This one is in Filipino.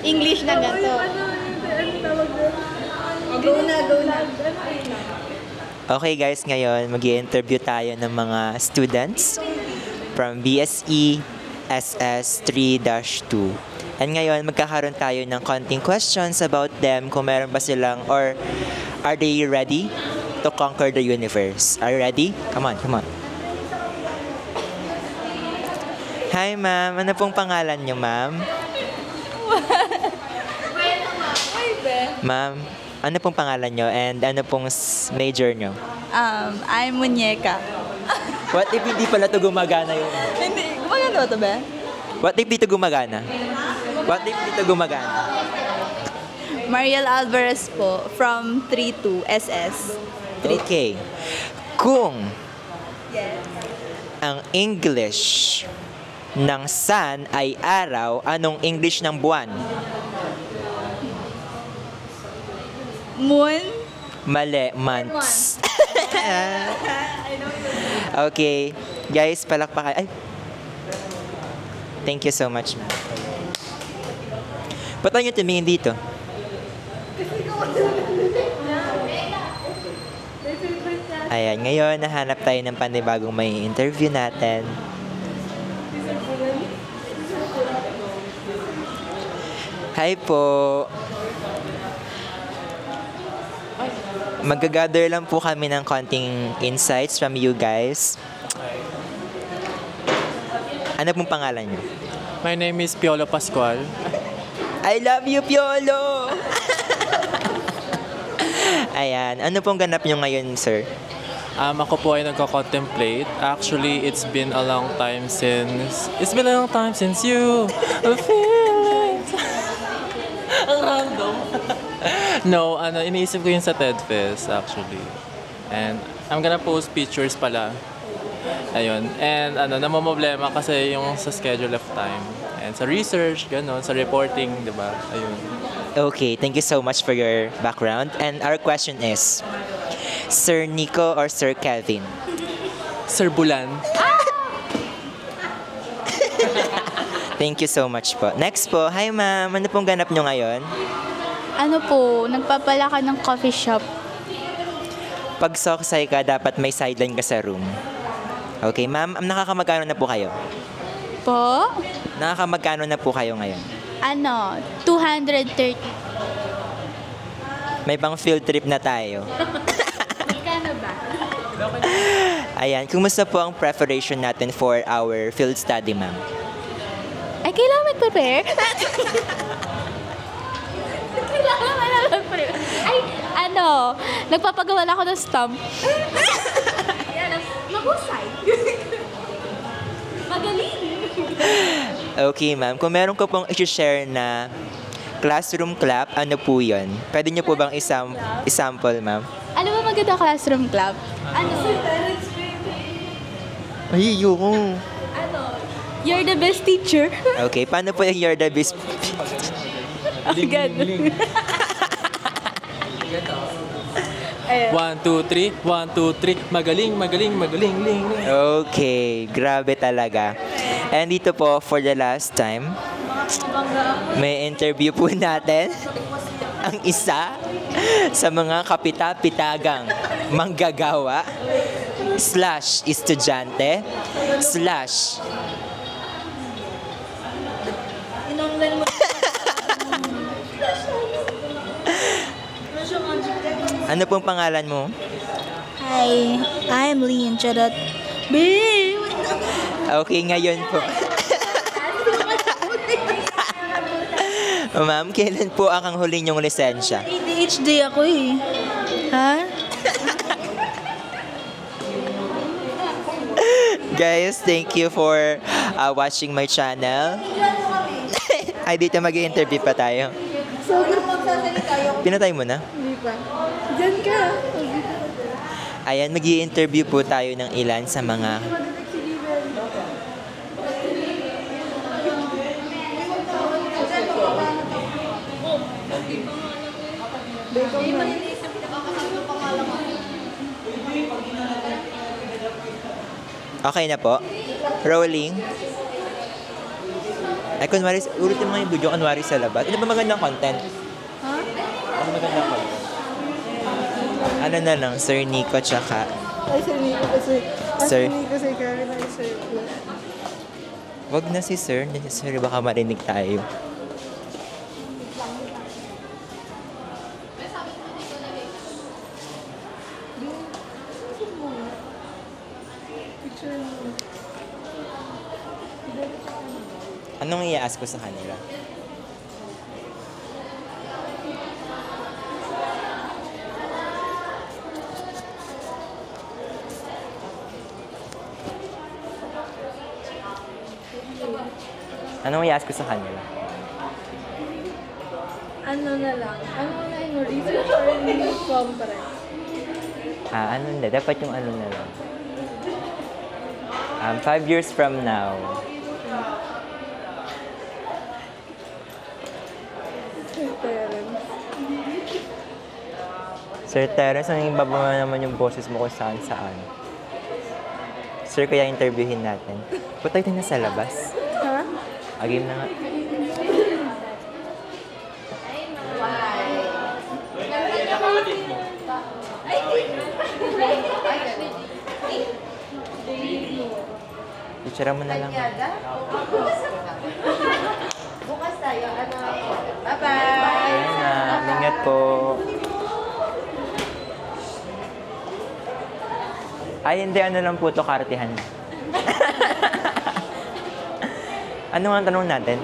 English na ganito. Go na. Okay guys, ngayon mag-i-interview tayo ng mga students from BSE SS 3-2. And ngayon, magkakaroon tayo ng konting questions about them, kung meron ba silang, or are they ready to conquer the universe? Are you ready? Come on. Hi ma'am, ano pong pangalan niyo ma'am? Ma'am, ano pong pangalan niyo and ano pong major niyo? I'm Muñeca. What if hindi pala to gumagana yun? Hindi, gumagano to ba? What if dito gumagana? Mariel Alvarez po, from 32 SS. Okay. Kung ang English ng sun ay araw, anong English ng buwan? Moon. Mali, months. Okay. Guys, palakpakan. Ay. Thank you so much. Ba't tayo tumingin dito? Ayan, ngayon nahanap tayo ng panibagong may interview natin. Hi po. Mag-gather lang po kami ng konting insights from you guys. Ano pong pangalan niyo? My name is Piolo Pascual. I love you, Piolo! Ayan. Ano pong ganap nyo ngayon, sir? Ako po ay nagko-contemplate. Actually, it's been a long time since you feel it. Ang random. No, iniisip ko yun sa TED Fest, actually. And I'm gonna post pictures pala. Ayun. And namomblema kasi yung sa schedule of time. And sa research, gano'n, sa reporting, di ba? Ayun. Okay, thank you so much for your background. And our question is, Sir Nico or Sir Kevin? Sir Bulan. Thank you so much po. Next po, hi ma'am. Ano pong ganap nyo ngayon? Ano po, nagpapalakad ng coffee shop. Pag soksay ka, dapat may sideline ka sa room. Okay, ma'am, nakakamagkano na po kayo? Po? Nakakamagkano na po kayo ngayon? 230. May pang field trip na tayo. Magkano ba? Ayan, kumusta po ang preparation natin for our field study, ma'am? Ay, kailangan mag-prepare? Kailangan mag-prepare. Ay, nagpapagawa lang ako ng stamp. Mahusay. Magaling. Okay, ma'am. Kung meron ko pong i-share na classroom clap, ano po yun? Pwede niyo po bang isample, ma'am? Ano ba maganda classroom club? Ay, yung. You're the best teacher. Okay, paano po yung you're the best? Ganun. 1, 2, 3. 1, 2, 3. Magaling. Ling. Okay, grabe talaga. And dito po, for the last time, may interview po natin ang isa sa mga kapita-pitagang manggagawa / estudyante / Ano pong pangalan mo? Hi, I'm Lian Charat. Okay, ngayon po. Ma'am, kailan po ang huli niyong lisensya? ADHD ako eh. Ha? Guys, thank you for watching my channel. Ay, dito mag-i-interview pa tayo. So, magsasalita yung... Pinatay mo na? Hindi pa. Diyan ka. Ayan, mag-i-interview po tayo ng ilan sa mga... Okay na po. Rolling. Ay, kunwari, ulitin mo nga yung video, kunwari sa labas. Ano ba magandang content? Ha? Ano magandang content? Ano na lang, Sir Nico, tsaka... Ay, Sir Nico kasi. Sir. Sir Nico si Karen ay Sir. Wag na si Sir. Sir, baka marinig tayo. Picture mo. Anong i-ask ko sa kanila? Anong i-ask ko sa kanila? Ano na lang? Ano na yung research or yung conference? Ano na? Dapat yung ano na lang. 5 years from now. Sir Terence. Sir Terence, anong ibaba naman yung boses mo kung saan-saan? Sir, kaya interviewin natin. Punta tayo na sa labas. Ha? Game na nga. Picture mo na lang. Bukas tayo. Bye-bye! Ayan na. Ingat po. Ay, hindi. Ano lang po ito, kartihan. Ano nga ang tanong natin?